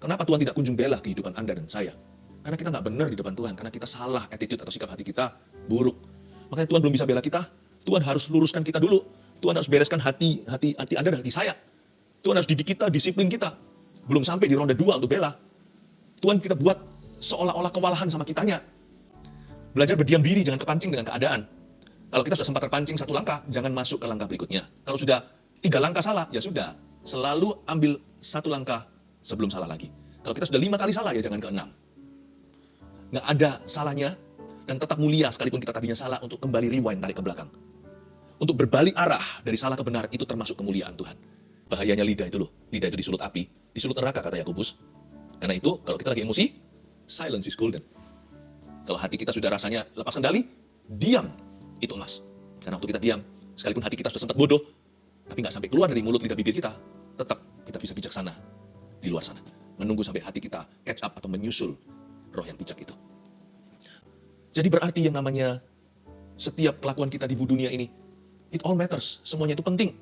Kenapa Tuhan tidak kunjung bela kehidupan Anda dan saya? Karena kita nggak benar di depan Tuhan, karena kita salah attitude atau sikap hati kita buruk. Makanya Tuhan belum bisa bela kita. Tuhan harus luruskan kita dulu. Tuhan harus bereskan hati Anda dan hati saya. Tuhan harus didik kita, disiplin kita. Belum sampai di ronde 2 untuk bela. Tuhan kita buat seolah-olah kewalahan sama kitanya. Belajar berdiam diri, jangan kepancing dengan keadaan. Kalau kita sudah sempat terpancing 1 langkah, jangan masuk ke langkah berikutnya. Kalau sudah 3 langkah salah, ya sudah. Selalu ambil 1 langkah sebelum salah lagi. Kalau kita sudah 5 kali salah, ya jangan ke-6. Nggak ada salahnya, dan tetap mulia sekalipun kita tadinya salah untuk kembali rewind, tarik ke belakang. Untuk berbalik arah dari salah ke benar, itu termasuk kemuliaan Tuhan. Bahayanya lidah itu loh. Lidah itu disulut api, disulut neraka kata Yakobus. Karena itu, kalau kita lagi emosi, silence is golden. Kalau hati kita sudah rasanya lepas kendali, diam, itu emas. Karena waktu kita diam, sekalipun hati kita sudah sempat bodoh, tapi nggak sampai keluar dari mulut lidah bibir kita, tetap kita bisa bijaksana di luar sana. Menunggu sampai hati kita catch up atau menyusul roh yang bijak itu. Jadi berarti yang namanya setiap kelakuan kita di dunia ini, it all matters, semuanya itu penting.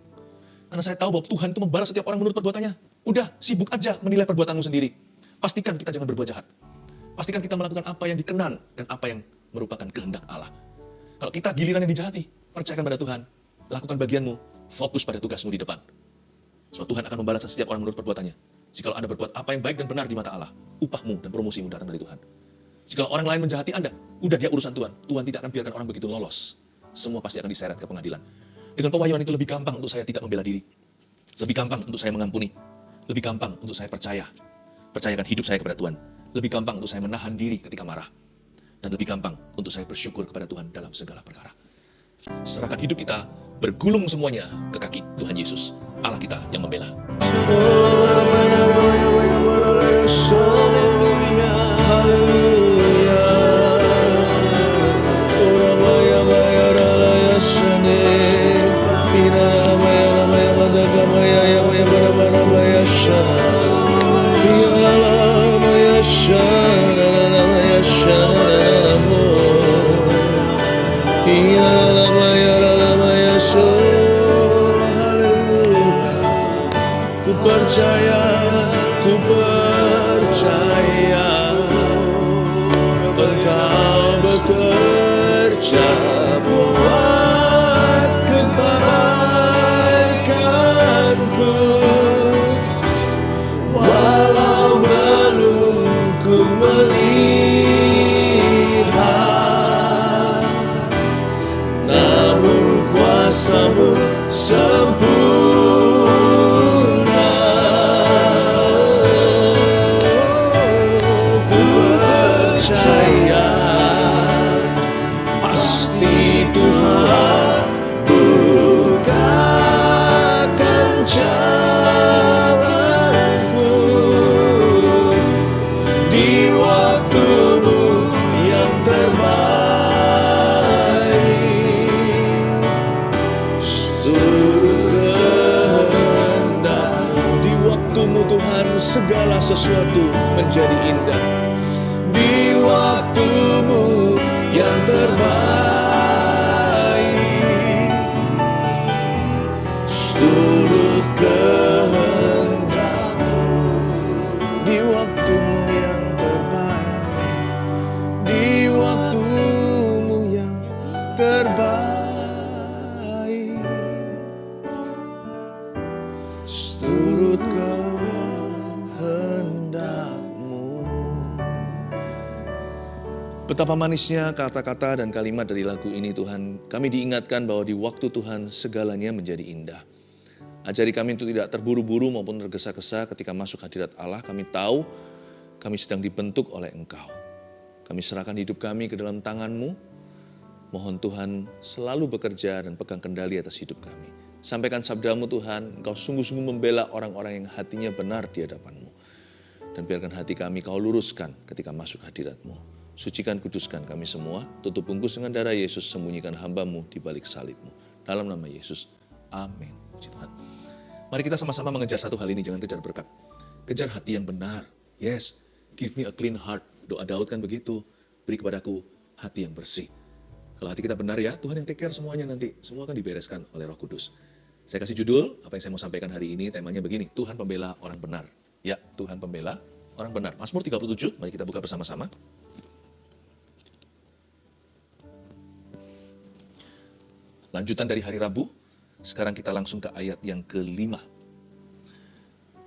Karena saya tahu bahwa Tuhan itu membalas setiap orang menurut perbuatannya. Udah, sibuk aja menilai perbuatanmu sendiri. Pastikan kita jangan berbuat jahat. Pastikan kita melakukan apa yang dikenan dan apa yang merupakan kehendak Allah. Kalau kita giliran yang dijahati, percayakan pada Tuhan. Lakukan bagianmu, fokus pada tugasmu di depan. Sebab Tuhan akan membalas setiap orang menurut perbuatannya. Jika Anda berbuat apa yang baik dan benar di mata Allah, upahmu dan promosimu datang dari Tuhan. Jika orang lain menjahati Anda, udah dia urusan Tuhan. Tuhan tidak akan biarkan orang begitu lolos. Semua pasti akan diseret ke pengadilan. Dengan pewahyuan itu lebih gampang untuk saya tidak membela diri. Lebih gampang untuk saya mengampuni. Lebih gampang untuk saya percaya. Percayakan hidup saya kepada Tuhan. Lebih gampang untuk saya menahan diri ketika marah. Dan lebih gampang untuk saya bersyukur kepada Tuhan dalam segala perkara. Serahkan hidup kita, bergulung semuanya ke kaki Tuhan Yesus, Allah kita yang membela. Ku percaya Engkau bekerja buat kebaikanku, walau belum ku melihat, namun kuasa-Mu sempurna. Pasti Tuhan bukakan jalanmu di waktumu yang terbaik. Seluruh kehendak di waktumu Tuhan, segala sesuatu menjadi indah. Di waktumu yang terbaik, seluruh kehendak-Mu. Di waktumu yang terbaik, di waktumu yang terbaik, seluruh Betapa manisnya kata-kata dan kalimat dari lagu ini Tuhan. Kami diingatkan bahwa di waktu Tuhan segalanya menjadi indah. Ajari kami untuk tidak terburu-buru maupun tergesa-gesa ketika masuk hadirat Allah. Kami tahu kami sedang dibentuk oleh Engkau. Kami serahkan hidup kami ke dalam tangan-Mu. Mohon Tuhan selalu bekerja dan pegang kendali atas hidup kami. Sampaikan sabda-Mu Tuhan, Engkau sungguh-sungguh membela orang-orang yang hatinya benar di hadapan-Mu. Dan biarkan hati kami Kau luruskan ketika masuk hadirat-Mu. Sucikan, kuduskan kami semua, tutup bungkus dengan darah Yesus, sembunyikan hamba-Mu di balik salib-Mu. Dalam nama Yesus, amin. Puji Tuhan. Mari kita sama-sama mengejar satu hal ini, jangan kejar berkat. Kejar hati yang benar. Yes, give me a clean heart. Doa Daud kan begitu, beri kepadaku hati yang bersih. Kalau hati kita benar ya, Tuhan yang take care semuanya nanti. Semua akan dibereskan oleh Roh Kudus. Saya kasih judul, apa yang saya mau sampaikan hari ini, temanya begini, Tuhan pembela orang benar. Ya, Tuhan pembela orang benar. Mazmur 37, mari kita buka bersama-sama. Lanjutan dari hari Rabu, sekarang kita langsung ke ayat yang ke-5.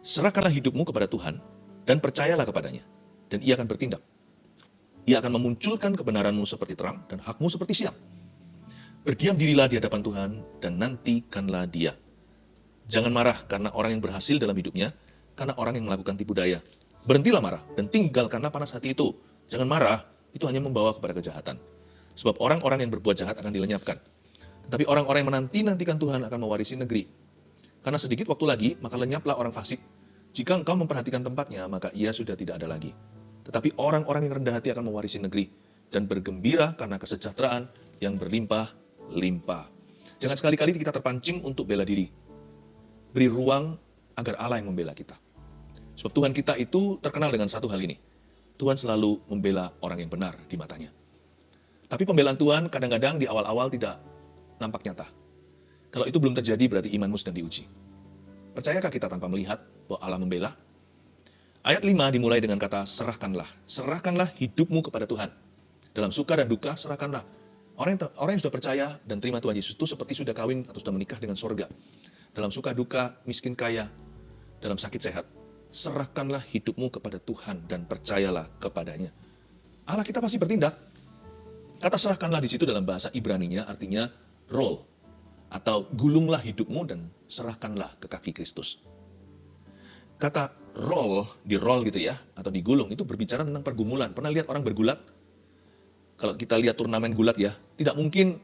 Serahkanlah hidupmu kepada Tuhan, dan percayalah kepadanya, dan ia akan bertindak. Ia akan memunculkan kebenaranmu seperti terang, dan hakmu seperti siang. Berdiam dirilah di hadapan Tuhan, dan nantikanlah Dia. Jangan marah karena orang yang berhasil dalam hidupnya, karena orang yang melakukan tipu daya. Berhentilah marah, dan tinggalkanlah panas hati itu. Jangan marah, itu hanya membawa kepada kejahatan. Sebab orang-orang yang berbuat jahat akan dilenyapkan. Tetapi orang-orang yang menanti-nantikan Tuhan akan mewarisi negeri. Karena sedikit waktu lagi, maka lenyaplah orang fasik. Jika engkau memperhatikan tempatnya, maka ia sudah tidak ada lagi. Tetapi orang-orang yang rendah hati akan mewarisi negeri, dan bergembira karena kesejahteraan yang berlimpah-limpah. Jangan sekali-kali kita terpancing untuk bela diri. Beri ruang agar Allah yang membela kita. Sebab Tuhan kita itu terkenal dengan satu hal ini. Tuhan selalu membela orang yang benar di matanya. Tapi pembelaan Tuhan kadang-kadang di awal-awal tidak nampak nyata. Kalau itu belum terjadi berarti imanmu sedang diuji. Percayakah kita tanpa melihat bahwa Allah membela? Ayat 5 dimulai dengan kata serahkanlah. Serahkanlah hidupmu kepada Tuhan. Dalam suka dan duka serahkanlah. Orang yang sudah percaya dan terima Tuhan Yesus itu seperti sudah kawin atau sudah menikah dengan sorga. Dalam suka duka, miskin kaya, dalam sakit sehat. Serahkanlah hidupmu kepada Tuhan dan percayalah kepadanya. Allah kita pasti bertindak. Kata serahkanlah di situ dalam bahasa Ibraninya artinya roll. Atau gulunglah hidupmu dan serahkanlah ke kaki Kristus. Kata roll, di roll gitu ya, atau digulung, itu berbicara tentang pergumulan. Pernah lihat orang bergulat? Kalau kita lihat turnamen gulat ya, tidak mungkin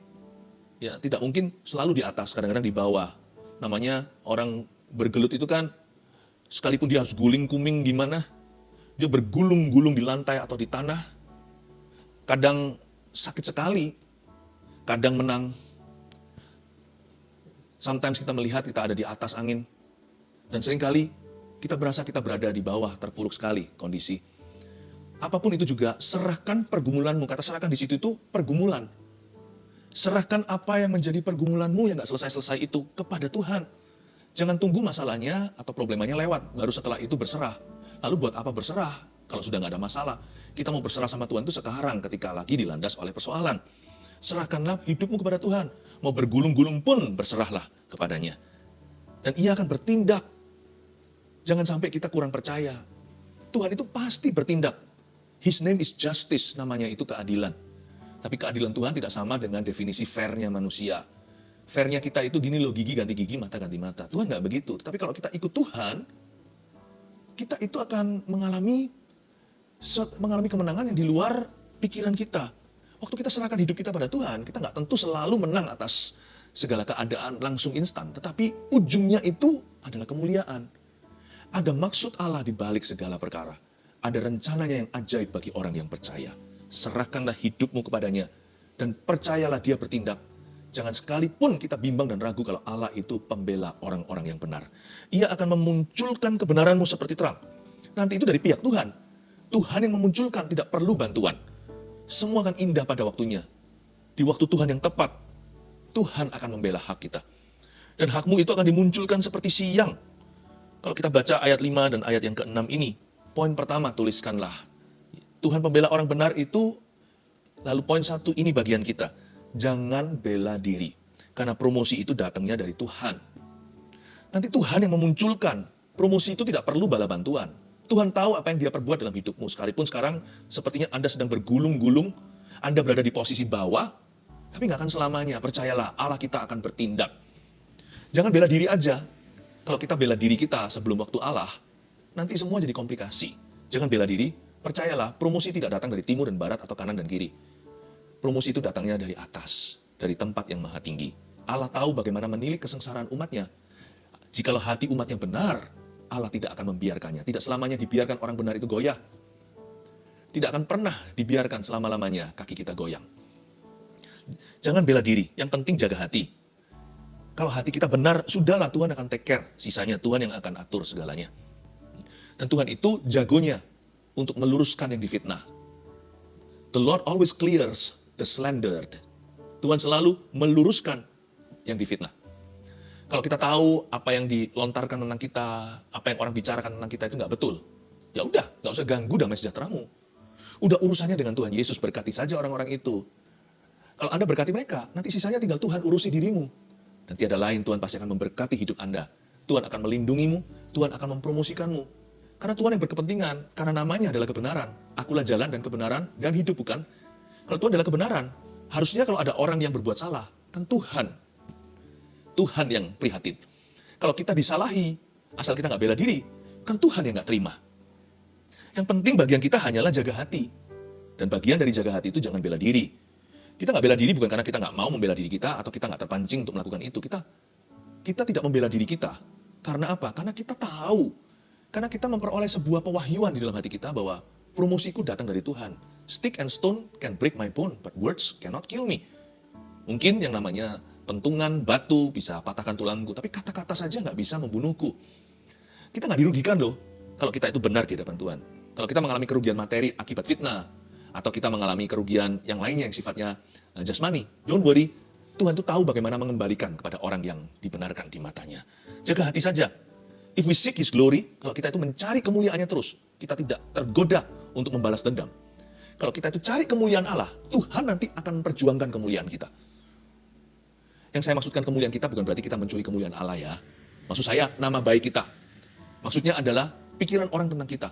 selalu di atas, kadang-kadang di bawah. Namanya orang bergelut itu kan, sekalipun dia harus guling-kuming gimana, dia bergulung-gulung di lantai atau di tanah. Kadang sakit sekali, kadang menang. Sometimes kita melihat kita ada di atas angin, dan seringkali kita berasa kita berada di bawah, terpuruk sekali kondisi. Apapun itu juga, serahkan pergumulanmu. Kata serahkan di situ itu pergumulan. Serahkan apa yang menjadi pergumulanmu yang gak selesai-selesai itu kepada Tuhan. Jangan tunggu masalahnya atau problemanya lewat, baru setelah itu berserah. Lalu buat apa berserah kalau sudah gak ada masalah? Kita mau berserah sama Tuhan itu sekarang ketika lagi dilandas oleh persoalan. Serahkanlah hidupmu kepada Tuhan. Mau bergulung-gulung pun berserahlah kepadanya. Dan ia akan bertindak. Jangan sampai kita kurang percaya. Tuhan itu pasti bertindak. His name is justice, namanya itu keadilan. Tapi keadilan Tuhan tidak sama dengan definisi fairnya manusia. Fairnya kita itu gini loh, gigi ganti gigi, mata ganti mata. Tuhan nggak begitu. Tapi kalau kita ikut Tuhan, kita itu akan mengalami kemenangan yang di luar pikiran kita. Waktu kita serahkan hidup kita pada Tuhan, kita nggak tentu selalu menang atas segala keadaan langsung instan. Tetapi ujungnya itu adalah kemuliaan. Ada maksud Allah di balik segala perkara. Ada rencananya yang ajaib bagi orang yang percaya. Serahkanlah hidupmu kepadanya dan percayalah dia bertindak. Jangan sekalipun kita bimbang dan ragu kalau Allah itu pembela orang-orang yang benar. Ia akan memunculkan kebenaranmu seperti terang. Nanti itu dari pihak Tuhan. Tuhan yang memunculkan, tidak perlu bantuan. Semua akan indah pada waktunya. Di waktu Tuhan yang tepat, Tuhan akan membela hak kita. Dan hakmu itu akan dimunculkan seperti siang. Kalau kita baca ayat 5 dan ayat yang ke-6 ini, poin pertama tuliskanlah. Tuhan pembela orang benar itu, lalu poin 1 ini bagian kita. Jangan bela diri. Karena promosi itu datangnya dari Tuhan. Nanti Tuhan yang memunculkan. Promosi itu tidak perlu bala bantuan. Tuhan tahu apa yang dia perbuat dalam hidupmu. Sekalipun sekarang sepertinya Anda sedang bergulung-gulung, Anda berada di posisi bawah, tapi nggak akan selamanya. Percayalah, Allah kita akan bertindak. Jangan bela diri aja. Kalau kita bela diri kita sebelum waktu Allah, nanti semua jadi komplikasi. Jangan bela diri, percayalah, promosi tidak datang dari timur dan barat atau kanan dan kiri. Promosi itu datangnya dari atas, dari tempat yang maha tinggi. Allah tahu bagaimana menilik kesengsaraan umatnya. Jikalau hati umatnya benar, Allah tidak akan membiarkannya. Tidak selamanya dibiarkan orang benar itu goyah. Tidak akan pernah dibiarkan selama-lamanya kaki kita goyang. Jangan bela diri, yang penting jaga hati. Kalau hati kita benar, sudahlah Tuhan akan take care. Sisanya Tuhan yang akan atur segalanya. Dan Tuhan itu jagonya untuk meluruskan yang difitnah. The Lord always clears the slandered. Tuhan selalu meluruskan yang difitnah. Kalau kita tahu apa yang dilontarkan tentang kita, apa yang orang bicarakan tentang kita itu nggak betul, Ya udah, nggak usah ganggu damai sejahteramu. Udah urusannya dengan Tuhan Yesus, berkati saja orang-orang itu. Kalau Anda berkati mereka, nanti sisanya tinggal Tuhan urusi dirimu. Dan tiada lain, Tuhan pasti akan memberkati hidup Anda. Tuhan akan melindungimu, Tuhan akan mempromosikanmu. Karena Tuhan yang berkepentingan, karena namanya adalah kebenaran. Akulah jalan dan kebenaran dan hidup, bukan? Kalau Tuhan adalah kebenaran, harusnya kalau ada orang yang berbuat salah, kan Tuhan yang prihatin. Kalau kita disalahi, asal kita nggak bela diri, kan Tuhan yang nggak terima. Yang penting bagian kita hanyalah jaga hati. Dan bagian dari jaga hati itu jangan bela diri. Kita nggak bela diri bukan karena kita nggak mau membela diri kita, atau kita nggak terpancing untuk melakukan itu. Kita tidak membela diri kita. Karena apa? Karena kita tahu. Karena kita memperoleh sebuah pewahyuan di dalam hati kita bahwa promosiku datang dari Tuhan. Stick and stone can break my bone, but words cannot kill me. Mungkin yang namanya pentungan, batu bisa patahkan tulangku, tapi kata-kata saja nggak bisa membunuhku. Kita nggak dirugikan loh kalau kita itu benar di hadapan Tuhan. Kalau kita mengalami kerugian materi akibat fitnah, atau kita mengalami kerugian yang lainnya yang sifatnya jasmani, don't worry, Tuhan itu tahu bagaimana mengembalikan kepada orang yang dibenarkan di matanya. Jaga hati saja. If we seek His glory, kalau kita itu mencari kemuliaannya terus, kita tidak tergoda untuk membalas dendam. Kalau kita itu cari kemuliaan Allah, Tuhan nanti akan memperjuangkan kemuliaan kita. Yang saya maksudkan kemuliaan kita bukan berarti kita mencuri kemuliaan Allah ya. Maksud saya nama baik kita. Maksudnya adalah pikiran orang tentang kita.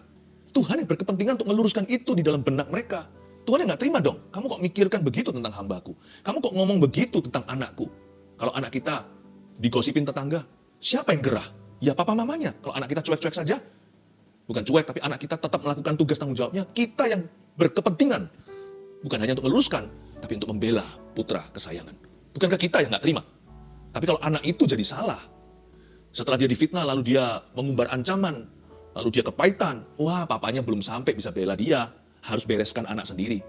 Tuhan yang berkepentingan untuk meluruskan itu di dalam benak mereka. Tuhan yang gak terima dong. Kamu kok mikirkan begitu tentang hambaku? Kamu kok ngomong begitu tentang anakku? Kalau anak kita digosipin tetangga, siapa yang gerah? Ya papa mamanya. Kalau anak kita cuek-cuek saja, bukan cuek, tapi anak kita tetap melakukan tugas tanggung jawabnya, kita yang berkepentingan. Bukan hanya untuk meluruskan, tapi untuk membela putra kesayangan. Bukankah kita yang gak terima? Tapi kalau anak itu jadi salah, setelah dia difitnah, lalu dia mengumbar ancaman, lalu dia kepahitan, wah papanya belum sampai bisa bela dia, harus bereskan anak sendiri.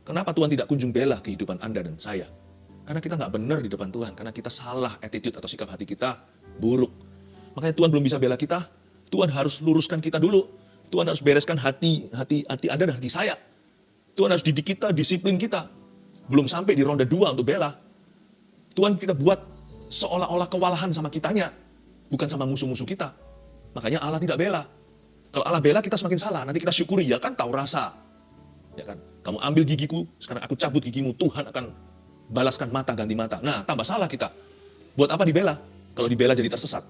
Kenapa Tuhan tidak kunjung bela kehidupan Anda dan saya? Karena kita nggak benar di depan Tuhan, karena kita salah attitude atau sikap hati kita buruk. Makanya Tuhan belum bisa bela kita, Tuhan harus luruskan kita dulu. Tuhan harus bereskan hati Anda dan hati saya. Tuhan harus didik kita, disiplin kita. Belum sampai di ronde 2 untuk bela. Tuhan kita buat seolah-olah kewalahan sama kitanya, bukan sama musuh-musuh kita. Makanya Allah tidak bela. Kalau Allah bela kita semakin salah. Nanti kita syukuri, ya kan tahu rasa. Ya kan? Kamu ambil gigiku, sekarang aku cabut gigimu, Tuhan akan balaskan mata ganti mata. Nah, tambah salah kita. Buat apa dibela? Kalau dibela jadi tersesat.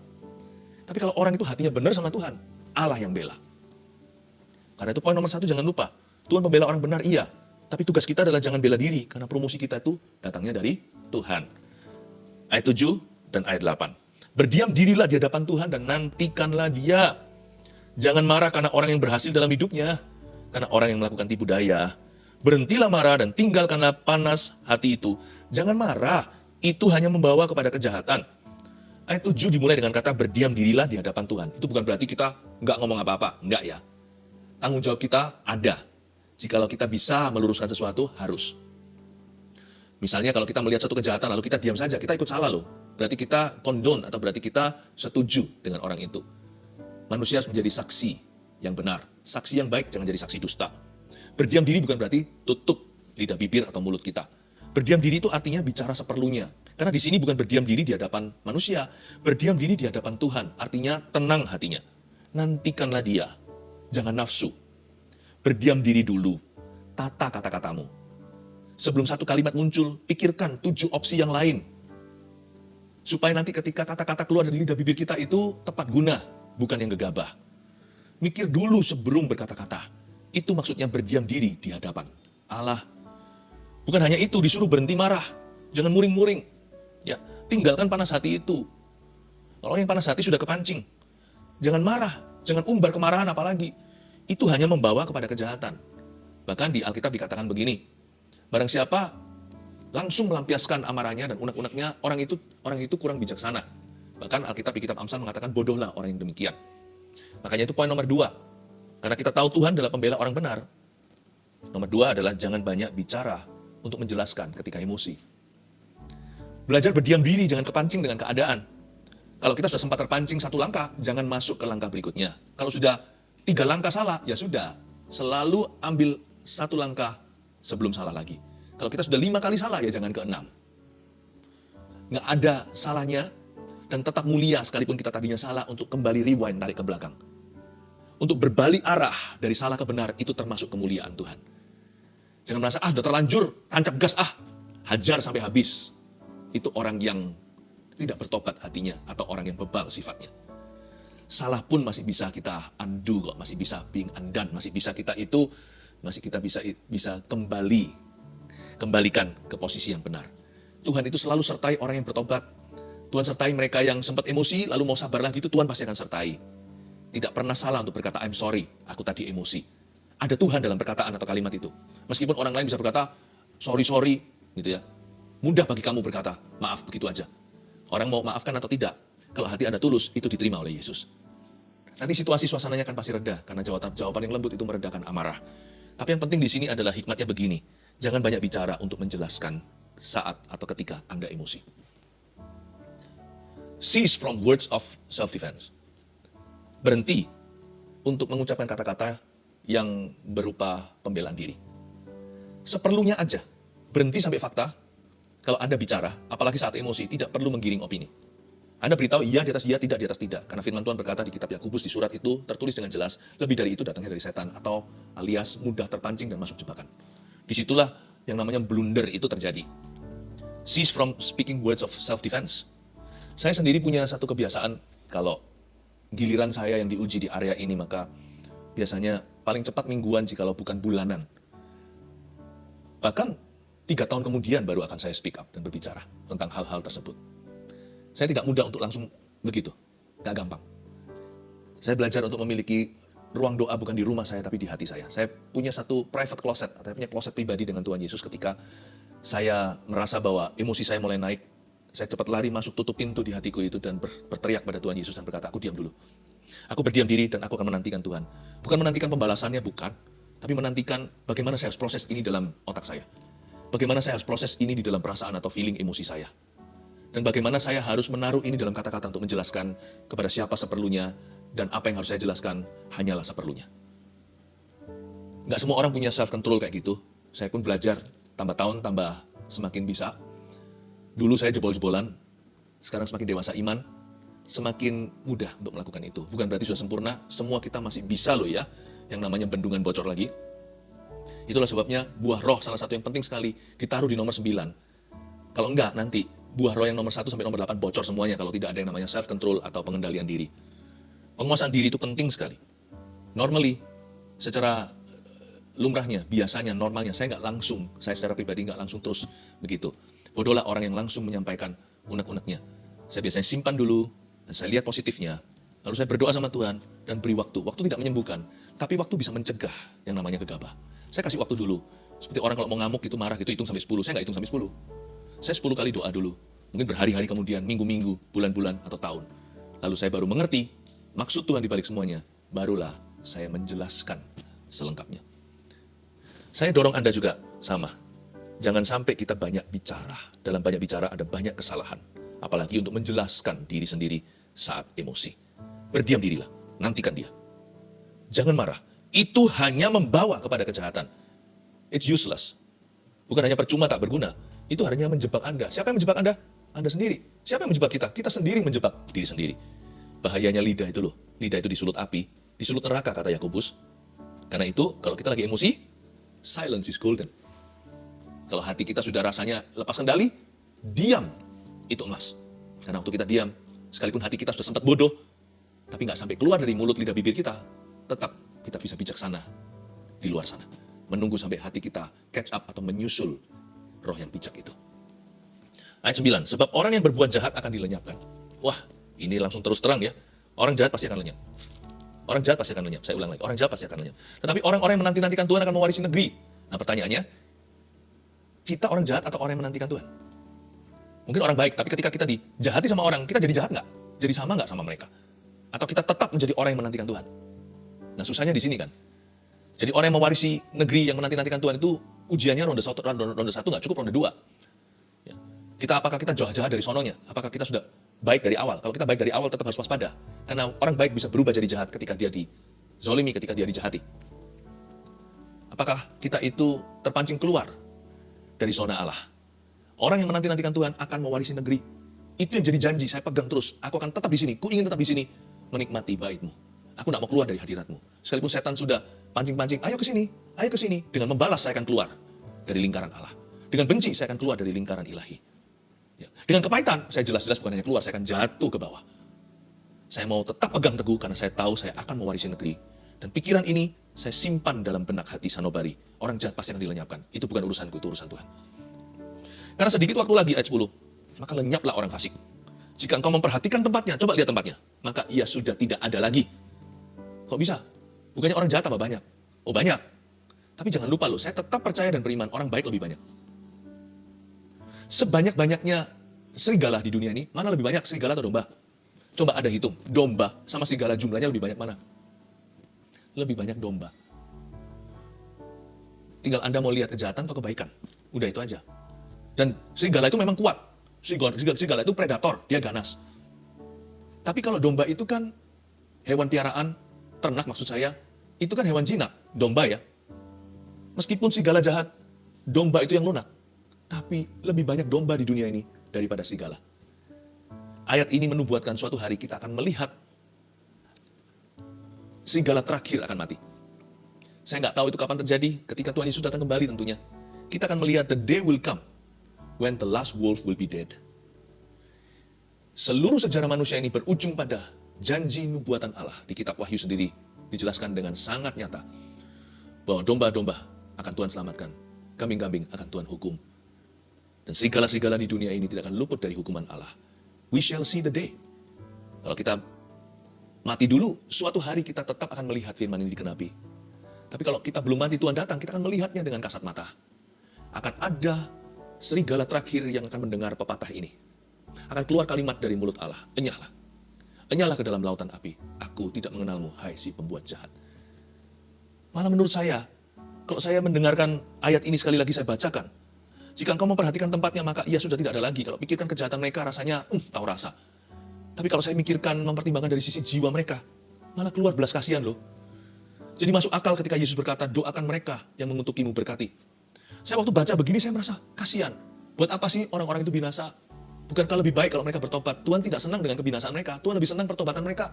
Tapi kalau orang itu hatinya benar sama Tuhan, Allah yang bela. Karena itu poin nomor 1, jangan lupa. Tuhan pembela orang benar, iya. Tapi tugas kita adalah jangan bela diri, karena promosi kita itu datangnya dari Tuhan. Ayat 7 dan ayat 8. Berdiam dirilah di hadapan Tuhan dan nantikanlah Dia. Jangan marah karena orang yang berhasil dalam hidupnya, karena orang yang melakukan tipu daya. Berhentilah marah dan tinggalkanlah panas hati itu. Jangan marah, itu hanya membawa kepada kejahatan. Ayat 7 dimulai dengan kata berdiam dirilah di hadapan Tuhan. Itu bukan berarti kita nggak ngomong apa-apa, nggak ya. Tanggung jawab kita ada. Jikalau kita bisa meluruskan sesuatu, harus. Misalnya kalau kita melihat satu kejahatan lalu kita diam saja, kita ikut salah loh. Berarti kita kondon atau berarti kita setuju dengan orang itu. Manusia harus menjadi saksi yang benar. Saksi yang baik, jangan jadi saksi dusta. Berdiam diri bukan berarti tutup lidah bibir atau mulut kita. Berdiam diri itu artinya bicara seperlunya. Karena di sini bukan berdiam diri di hadapan manusia. Berdiam diri di hadapan Tuhan. Artinya tenang hatinya. Nantikanlah Dia. Jangan nafsu. Berdiam diri dulu. Tata kata-katamu. Sebelum satu kalimat muncul, pikirkan 7 opsi yang lain. Supaya nanti ketika kata-kata keluar dari lidah bibir kita itu tepat guna, bukan yang gegabah. Mikir dulu sebelum berkata-kata. Itu maksudnya berdiam diri di hadapan Allah. Bukan hanya itu, disuruh berhenti marah. Jangan muring-muring. Ya, tinggalkan panas hati itu. Kalau yang panas hati sudah kepancing. Jangan marah, jangan umbar kemarahan apalagi. Itu hanya membawa kepada kejahatan. Bahkan di Alkitab dikatakan begini. Barang siapa langsung melampiaskan amarahnya dan unek-uneknya, orang itu kurang bijaksana. Bahkan Alkitab di kitab Amsal mengatakan bodohlah orang yang demikian. Makanya itu poin nomor 2. Karena kita tahu Tuhan adalah pembela orang benar. Nomor 2 adalah jangan banyak bicara untuk menjelaskan ketika emosi. Belajar berdiam diri, jangan kepancing dengan keadaan. Kalau kita sudah sempat terpancing 1 langkah, jangan masuk ke langkah berikutnya. Kalau sudah 3 langkah salah, ya sudah. Selalu ambil 1 langkah sebelum salah lagi. Kalau kita sudah 5 kali salah, ya jangan ke-6. Nggak ada salahnya dan tetap mulia sekalipun kita tadinya salah untuk kembali rewind, tarik ke belakang. untuk berbalik arah dari salah ke benar, itu termasuk kemuliaan Tuhan. Jangan merasa, sudah terlanjur, tancap gas, hajar sampai habis. Itu orang yang tidak bertobat hatinya, atau orang yang bebal sifatnya. Salah pun masih bisa kita undo kok, masih bisa being undone, masih bisa kita bisa kembalikan ke posisi yang benar. Tuhan itu selalu sertai orang yang bertobat. Tuhan sertai mereka yang sempat emosi, lalu mau sabar lagi, itu Tuhan pasti akan sertai. Tidak pernah salah untuk berkata, I'm sorry, aku tadi emosi. Ada Tuhan dalam perkataan atau kalimat itu. Meskipun orang lain bisa berkata, sorry, gitu ya. Mudah bagi kamu berkata, maaf begitu aja. Orang mau maafkan atau tidak, kalau hati Anda tulus, itu diterima oleh Yesus. Nanti situasi suasananya akan pasti reda, karena jawaban yang lembut itu meredakan amarah. Tapi yang penting di sini adalah hikmatnya begini. Jangan banyak bicara untuk menjelaskan saat atau ketika Anda emosi. Cease from words of self-defense. Berhenti untuk mengucapkan kata-kata yang berupa pembelaan diri. Seperlunya aja. Berhenti sampai fakta. Kalau Anda bicara, apalagi saat emosi, tidak perlu menggiring opini. Anda beritahu iya di atas iya, tidak di atas tidak. Karena firman Tuhan berkata di kitab Yakobus, di surat itu tertulis dengan jelas, lebih dari itu datangnya dari setan, atau alias mudah terpancing dan masuk jebakan. Disitulah yang namanya blunder itu terjadi. Cease from speaking words of self-defense. Saya sendiri punya satu kebiasaan, kalau giliran saya yang diuji di area ini, maka biasanya paling cepat mingguan jikalau bukan bulanan. Bahkan 3 tahun kemudian baru akan saya speak up dan berbicara tentang hal-hal tersebut. Saya tidak mudah untuk langsung begitu, gak gampang. Saya belajar untuk memiliki ruang doa bukan di rumah saya, tapi di hati saya. Saya punya satu private closet, atau punya closet pribadi dengan Tuhan Yesus. Ketika saya merasa bahwa emosi saya mulai naik, saya cepat lari masuk, tutup pintu di hatiku itu, dan berteriak pada Tuhan Yesus dan berkata, aku diam dulu. Aku berdiam diri dan aku akan menantikan Tuhan. Bukan menantikan pembalasannya, bukan. Tapi menantikan bagaimana saya harus proses ini dalam otak saya. Bagaimana saya harus proses ini di dalam perasaan atau feeling emosi saya. Dan bagaimana saya harus menaruh ini dalam kata-kata untuk menjelaskan kepada siapa seperlunya, dan apa yang harus saya jelaskan hanyalah seperlunya. Nggak semua orang punya self-control kayak gitu. Saya pun belajar, tambah tahun, tambah semakin bisa. Dulu saya jebol-jebolan, sekarang semakin dewasa iman, semakin mudah untuk melakukan itu. Bukan berarti sudah sempurna, semua kita masih bisa loh ya, yang namanya bendungan bocor lagi. Itulah sebabnya buah roh salah satu yang penting sekali ditaruh di nomor 9. Kalau enggak, nanti buah roh yang nomor 1 sampai nomor 8 bocor semuanya kalau tidak ada yang namanya self-control atau pengendalian diri. Penguasaan diri itu penting sekali. Normally, secara lumrahnya, biasanya, normalnya, saya secara pribadi nggak langsung terus begitu. Bodohlah orang yang langsung menyampaikan unek-uneknya. Saya biasanya simpan dulu, dan saya lihat positifnya, lalu saya berdoa sama Tuhan, dan beri waktu. Waktu tidak menyembuhkan, tapi waktu bisa mencegah yang namanya gegabah. Saya kasih waktu dulu. Seperti orang kalau mau ngamuk gitu, marah gitu, hitung sampai 10. Saya nggak hitung sampai 10. Saya 10 kali doa dulu. Mungkin berhari-hari kemudian, minggu-minggu, bulan-bulan, atau tahun. Lalu saya baru mengerti maksud Tuhan di balik semuanya. Barulah saya menjelaskan selengkapnya. Saya dorong Anda juga sama. Jangan sampai kita banyak bicara. Dalam banyak bicara ada banyak kesalahan. Apalagi untuk menjelaskan diri sendiri saat emosi. Berdiam dirilah, nantikan dia. Jangan marah. Itu hanya membawa kepada kejahatan. It's useless. Bukan hanya percuma, tak berguna. Itu hanya menjebak Anda. Siapa yang menjebak Anda? Anda sendiri. Siapa yang menjebak kita? Kita sendiri menjebak diri sendiri. Bahayanya lidah itu loh. Lidah itu disulut api, disulut neraka, kata Yakobus. Karena itu, kalau kita lagi emosi, silence is golden. Kalau hati kita sudah rasanya lepas kendali, diam. Itu emas. Karena waktu kita diam, sekalipun hati kita sudah sempat bodoh, tapi nggak sampai keluar dari mulut, lidah, bibir kita, tetap kita bisa bijaksana di luar sana. Menunggu sampai hati kita catch up atau menyusul roh yang bijak itu. Ayat 9, sebab orang yang berbuat jahat akan dilenyapkan. Wah, ini langsung terus terang ya. Orang jahat pasti akan lenyap. Orang jahat pasti akan lenyap. Saya ulang lagi, orang jahat pasti akan lenyap. Tetapi orang-orang yang menanti-nantikan Tuhan akan mewarisi negeri. Nah pertanyaannya, kita orang jahat atau orang yang menantikan Tuhan? Mungkin orang baik, tapi ketika kita dijahati sama orang, kita jadi jahat nggak? Jadi sama nggak sama mereka? Atau kita tetap menjadi orang yang menantikan Tuhan? Nah susahnya di sini kan. Jadi orang yang mewarisi negeri yang menanti-nantikan Tuhan itu ujiannya ronde 1 nggak cukup, ronde 2. Ya. Apakah kita jahat dari sononya? Apakah kita sudah baik dari awal? Kalau kita baik dari awal tetap harus waspada. Karena orang baik bisa berubah jadi jahat ketika dia dizolimi, ketika dia dijahati. Apakah kita itu terpancing keluar dari zona Allah? Orang yang menanti-nantikan Tuhan akan mewarisi negeri. Itu yang jadi janji, saya pegang terus. Aku akan tetap di sini, ku ingin tetap di sini, menikmati bait-Mu. Aku tidak mau keluar dari hadirat-Mu. Sekalipun setan sudah pancing-pancing, ayo ke sini, dengan membalas saya akan keluar dari lingkaran Allah. Dengan benci saya akan keluar dari lingkaran ilahi. Ya. Dengan kepahitan, saya jelas-jelas bukan hanya keluar, saya akan jatuh ke bawah. Saya mau tetap pegang teguh karena saya tahu saya akan mewarisi negeri. Dan pikiran ini saya simpan dalam benak hati sanubari. Orang jahat pasti akan dilenyapkan. Itu bukan urusanku, itu urusan Tuhan. Karena sedikit waktu lagi, ayat 10, maka lenyaplah orang fasik. Jika engkau memperhatikan tempatnya, coba lihat tempatnya, maka ia sudah tidak ada lagi. Kok bisa? Bukannya orang jahat tambah banyak? Oh banyak. Tapi jangan lupa loh, saya tetap percaya dan beriman, orang baik lebih banyak. Sebanyak-banyaknya serigala di dunia ini, mana lebih banyak, serigala atau domba? Coba ada hitung, domba sama serigala jumlahnya lebih banyak mana? Lebih banyak domba. Tinggal Anda mau lihat kejahatan atau kebaikan. Udah itu aja. Dan serigala itu memang kuat. Serigala itu predator, dia ganas. Tapi kalau domba itu kan hewan piaraan, ternak maksud saya, itu kan hewan jinak, domba ya. Meskipun serigala jahat, domba itu yang lunak. Tapi lebih banyak domba di dunia ini daripada serigala. Ayat ini menubuatkan suatu hari kita akan melihat serigala terakhir akan mati. Saya nggak tahu itu kapan terjadi, ketika Tuhan Yesus datang kembali tentunya. Kita akan melihat the day will come when the last wolf will be dead. Seluruh sejarah manusia ini berujung pada janji nubuatan Allah. Di kitab Wahyu sendiri dijelaskan dengan sangat nyata bahwa domba-domba akan Tuhan selamatkan, kambing-kambing akan Tuhan hukum. Dan serigala-serigala di dunia ini tidak akan luput dari hukuman Allah. We shall see the day. Kalau kita mati dulu, suatu hari kita tetap akan melihat firman ini dikenapi. Tapi kalau kita belum mati, Tuhan datang, kita akan melihatnya dengan kasat mata. Akan ada serigala terakhir yang akan mendengar pepatah ini. Akan keluar kalimat dari mulut Allah, enyahlah. Enyahlah ke dalam lautan api. Aku tidak mengenalmu, hai si pembuat jahat. Malah menurut saya, kalau saya mendengarkan ayat ini sekali lagi saya bacakan, jika engkau memperhatikan tempatnya, maka ia sudah tidak ada lagi. Kalau pikirkan kejahatan mereka, rasanya tahu rasa. Tapi kalau saya mikirkan, mempertimbangkan dari sisi jiwa mereka, malah keluar belas kasihan loh. Jadi masuk akal ketika Yesus berkata, doakan mereka yang mengutukimu berkati. Saya waktu baca begini, saya merasa kasihan. Buat apa sih orang-orang itu binasa? Bukankah lebih baik kalau mereka bertobat? Tuhan tidak senang dengan kebinasaan mereka. Tuhan lebih senang pertobatan mereka.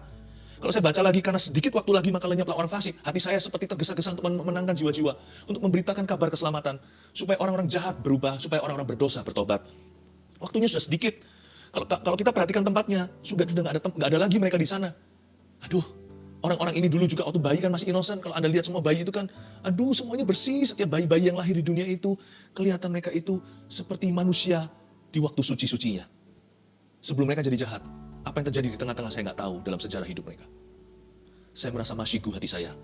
Kalau saya baca lagi, karena sedikit waktu lagi maka lenyaplah orang fasik. Hati saya seperti tergesa-gesa untuk memenangkan jiwa-jiwa. Untuk memberitakan kabar keselamatan. Supaya orang-orang jahat berubah. Supaya orang-orang berdosa bertobat. Waktunya sudah sedikit. Kalau kita perhatikan tempatnya, sudah nggak ada lagi mereka di sana. Aduh, orang-orang ini dulu juga waktu bayi kan masih innocent. Kalau Anda lihat semua bayi itu kan, aduh semuanya bersih. Setiap bayi-bayi yang lahir di dunia itu, kelihatan mereka itu seperti manusia di waktu suci-sucinya. Sebelum mereka jadi jahat. Apa yang terjadi di tengah-tengah saya nggak tahu dalam sejarah hidup mereka. Saya merasa masyiku hati saya.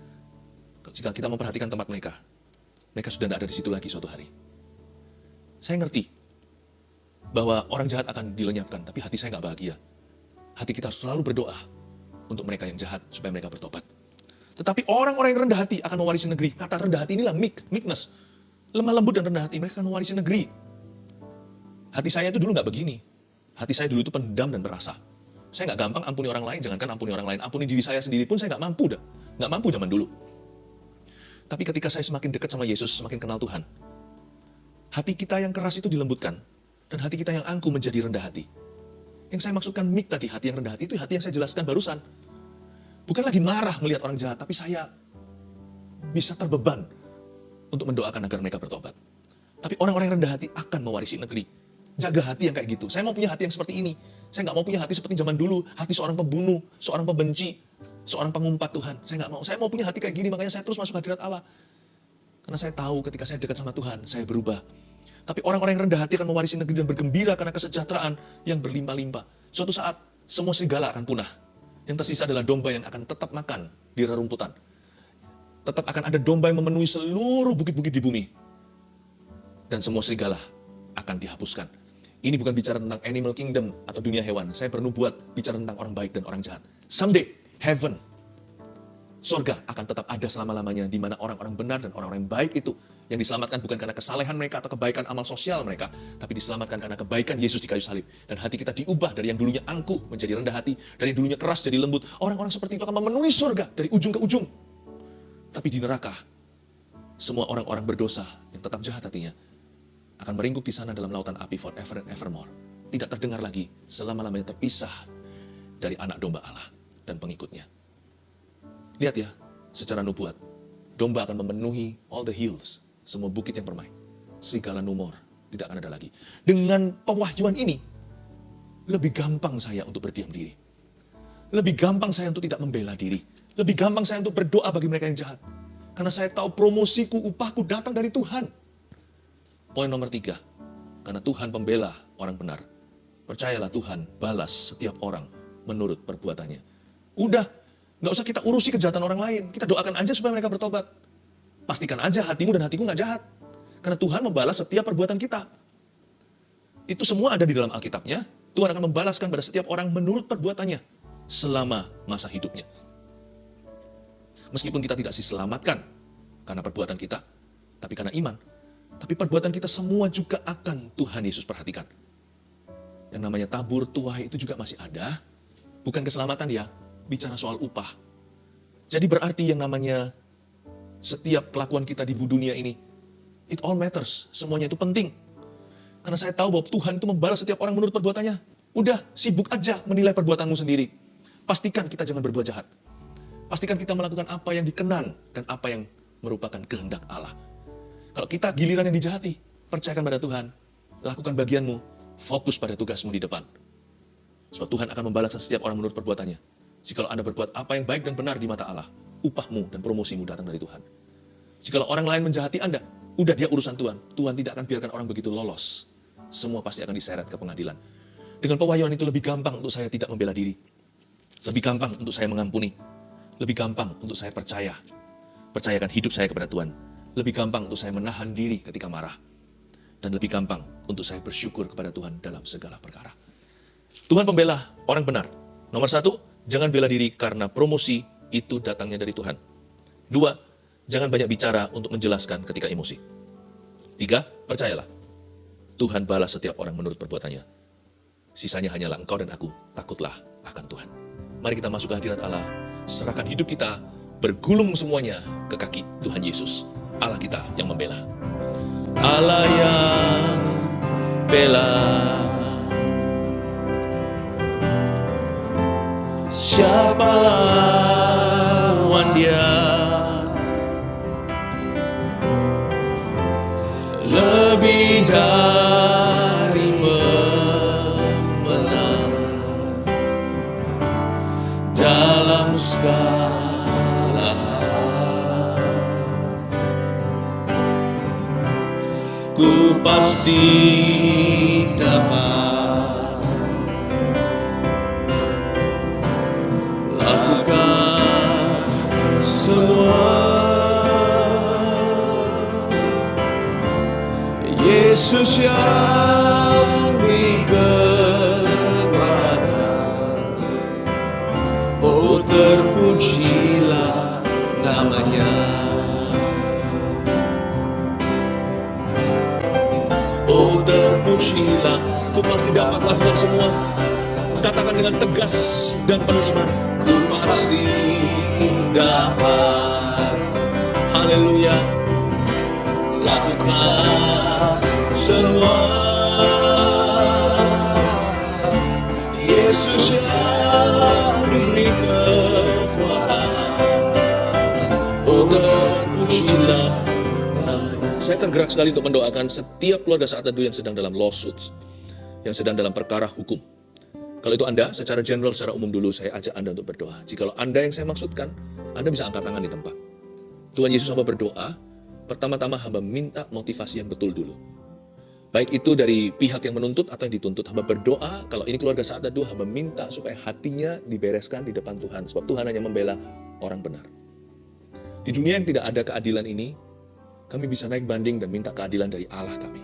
Jika kita memperhatikan tempat mereka, mereka sudah tidak ada di situ lagi suatu hari. Saya ngerti bahwa orang jahat akan dilenyapkan, tapi hati saya nggak bahagia. Hati kita harus selalu berdoa untuk mereka yang jahat, supaya mereka bertobat. Tetapi orang-orang yang rendah hati akan mewarisi negeri. Kata rendah hati inilah meekness. Lemah lembut dan rendah hati, mereka akan mewarisi negeri. Hati saya itu dulu nggak begini. Hati saya dulu itu pendam dan berasa. Saya nggak gampang ampuni orang lain, jangankan ampuni orang lain. Ampuni diri saya sendiri pun saya nggak mampu dah. Nggak mampu zaman dulu. Tapi ketika saya semakin dekat sama Yesus, semakin kenal Tuhan. Hati kita yang keras itu dilembutkan. Dan hati kita yang angkuh menjadi rendah hati. Yang saya maksudkan meek tadi, hati yang rendah hati, itu hati yang saya jelaskan barusan. Bukan lagi marah melihat orang jahat, tapi saya bisa terbeban untuk mendoakan agar mereka bertobat. Tapi orang-orang yang rendah hati akan mewarisi negeri. Jaga hati yang kayak gitu. Saya mau punya hati yang seperti ini. Saya nggak mau punya hati seperti zaman dulu. Hati seorang pembunuh, seorang pembenci, seorang pengumpat Tuhan. Saya nggak mau. Saya mau punya hati kayak gini, makanya saya terus masuk hadirat Allah. Karena saya tahu ketika saya dekat sama Tuhan, saya berubah. Tapi orang-orang yang rendah hati akan mewarisi negeri dan bergembira karena kesejahteraan yang berlimpah-limpah. Suatu saat, semua serigala akan punah. Yang tersisa adalah domba yang akan tetap makan di rerumputan. Tetap akan ada domba yang memenuhi seluruh bukit-bukit di bumi. Dan semua serigala akan dihapuskan. Ini bukan bicara tentang animal kingdom atau dunia hewan. Saya bernubuat bicara tentang orang baik dan orang jahat. Someday, heaven, surga akan tetap ada selama-lamanya di mana orang-orang benar dan orang-orang baik itu yang diselamatkan bukan karena kesalehan mereka atau kebaikan amal sosial mereka, tapi diselamatkan karena kebaikan Yesus di kayu salib. Dan hati kita diubah dari yang dulunya angkuh menjadi rendah hati, dari yang dulunya keras jadi lembut. Orang-orang seperti itu akan memenuhi surga dari ujung ke ujung. Tapi di neraka, semua orang-orang berdosa yang tetap jahat hatinya akan meringkuk di sana dalam lautan api forever and evermore. Tidak terdengar lagi selama-lamanya terpisah dari anak domba Allah dan pengikutnya. Lihat ya, secara nubuat, domba akan memenuhi all the hills, semua bukit yang permai. Serigala numor tidak akan ada lagi. Dengan pewahyuan ini, lebih gampang saya untuk berdiam diri. Lebih gampang saya untuk tidak membela diri. Lebih gampang saya untuk berdoa bagi mereka yang jahat. Karena saya tahu promosiku, upahku datang dari Tuhan. Poin nomor 3, karena Tuhan pembela orang benar. Percayalah Tuhan balas setiap orang menurut perbuatannya. Udah, gak usah kita urusi kejahatan orang lain. Kita doakan aja supaya mereka bertobat. Pastikan aja hatimu dan hatiku gak jahat. Karena Tuhan membalas setiap perbuatan kita. Itu semua ada di dalam Alkitabnya. Tuhan akan membalaskan pada setiap orang menurut perbuatannya selama masa hidupnya. Meskipun kita tidak diselamatkan karena perbuatan kita, tapi karena iman. Tapi perbuatan kita semua juga akan Tuhan Yesus perhatikan. Yang namanya tabur tuai itu juga masih ada. Bukan keselamatan ya, bicara soal upah. Jadi berarti yang namanya setiap kelakuan kita di dunia ini, it all matters, semuanya itu penting. Karena saya tahu bahwa Tuhan itu membalas setiap orang menurut perbuatannya. Udah, sibuk aja menilai perbuatanmu sendiri. Pastikan kita jangan berbuat jahat. Pastikan kita melakukan apa yang dikenan dan apa yang merupakan kehendak Allah. Kalau kita giliran yang dijahati, percayakan pada Tuhan. Lakukan bagianmu, fokus pada tugasmu di depan. Sebab Tuhan akan membalas setiap orang menurut perbuatannya. Jikalau Anda berbuat apa yang baik dan benar di mata Allah, upahmu dan promosimu datang dari Tuhan. Jikalau orang lain menjahati Anda, udah dia urusan Tuhan. Tuhan tidak akan biarkan orang begitu lolos. Semua pasti akan diseret ke pengadilan. Dengan pewahyuan itu lebih gampang untuk saya tidak membela diri. Lebih gampang untuk saya mengampuni. Lebih gampang untuk saya percaya. Percayakan hidup saya kepada Tuhan. Lebih gampang untuk saya menahan diri ketika marah. Dan lebih gampang untuk saya bersyukur kepada Tuhan dalam segala perkara. Tuhan pembela orang benar. Nomor 1, jangan bela diri karena promosi itu datangnya dari Tuhan. 2, jangan banyak bicara untuk menjelaskan ketika emosi. 3, percayalah. Tuhan balas setiap orang menurut perbuatannya. Sisanya hanyalah engkau dan aku, takutlah akan Tuhan. Mari kita masuk ke hadirat Allah, serahkan hidup kita, bergulung semuanya ke kaki Tuhan Yesus, Allah kita yang membela. Allah yang bela, siapa lawan Dia? Lebih dari pemenang dalam segala hal. Ku pasti dapat lakukan semua. Yesus yang beri kekuatan, oh terpujilah namanya. Oh terpujilah, ku pasti dapat lakukan semua. Katakan dengan tegas dan penuh iman, ku pasti dapat, haleluya, lakukan semua. Yesus yang beri kekuatan, oh terpujilah namanya. Saya tergerak sekali untuk mendoakan setiap keluarga saat teduh yang sedang dalam lawsuits, yang sedang dalam perkara hukum. Kalau itu Anda, secara general, secara umum dulu, saya ajak Anda untuk berdoa. Jikalau Anda yang saya maksudkan, Anda bisa angkat tangan di tempat. Tuhan Yesus, hamba berdoa. Pertama-tama hamba minta motivasi yang betul dulu. Baik itu dari pihak yang menuntut atau yang dituntut. Hamba berdoa, kalau ini keluarga saat teduh, hamba minta supaya hatinya dibereskan di depan Tuhan. Sebab Tuhan hanya membela orang benar. Di dunia yang tidak ada keadilan ini, kami bisa naik banding dan minta keadilan dari Allah kami.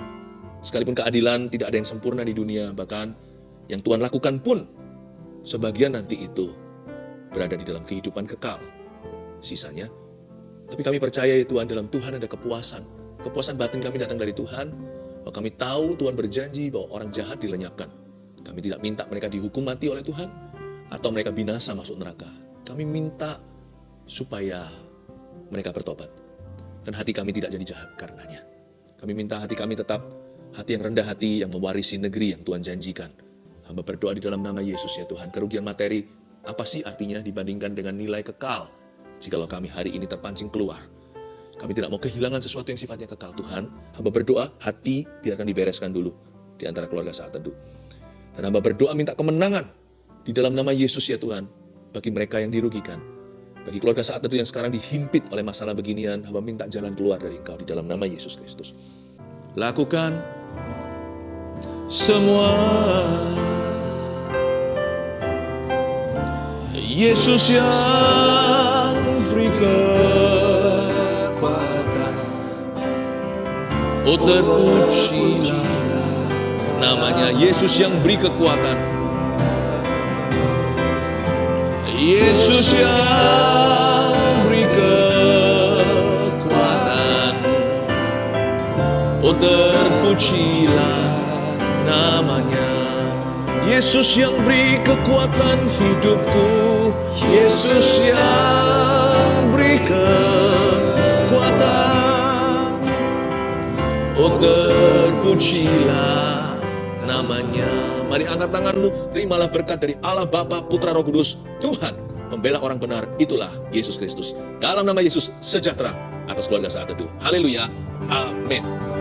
Sekalipun keadilan tidak ada yang sempurna di dunia, bahkan yang Tuhan lakukan pun, sebagian nanti itu berada di dalam kehidupan kekal. Sisanya, tapi kami percaya ya Tuhan, dalam Tuhan ada kepuasan. Kepuasan batin kami datang dari Tuhan, bahwa kami tahu Tuhan berjanji bahwa orang jahat dilenyapkan. Kami tidak minta mereka dihukum mati oleh Tuhan, atau mereka binasa masuk neraka. Kami minta supaya mereka bertobat. Dan hati kami tidak jadi jahat karenanya. Kami minta hati kami tetap hati yang rendah hati, yang mewarisi negeri yang Tuhan janjikan. Hamba berdoa di dalam nama Yesus ya Tuhan. Kerugian materi, apa sih artinya dibandingkan dengan nilai kekal? jikalau kami hari ini terpancing keluar. Kami tidak mau kehilangan sesuatu yang sifatnya kekal. Tuhan, hamba berdoa, hati biarkan dibereskan dulu di antara keluarga Saat Teduh. Dan hamba berdoa minta kemenangan di dalam nama Yesus ya Tuhan, bagi mereka yang dirugikan. Bagi keluarga Saat Teduh yang sekarang dihimpit oleh masalah beginian, hamba minta jalan keluar dari Engkau di dalam nama Yesus Kristus. Lakukan semua. Yesus yang beri kekuatan, oh terpujilah namanya. Yesus yang beri kekuatan, Yesus yang beri kekuatan, oh terpujilah namanya. Yesus yang beri kekuatan hidupku, Yesus yang beri kekuatan, oh terpujilah namanya. Mari angkat tanganmu, terimalah berkat dari Allah Bapa, Putra, Roh Kudus. Tuhan, pembela orang benar, itulah Yesus Kristus. Dalam nama Yesus, sejahtera atas keluarga Saat Teduh. Haleluya, amin.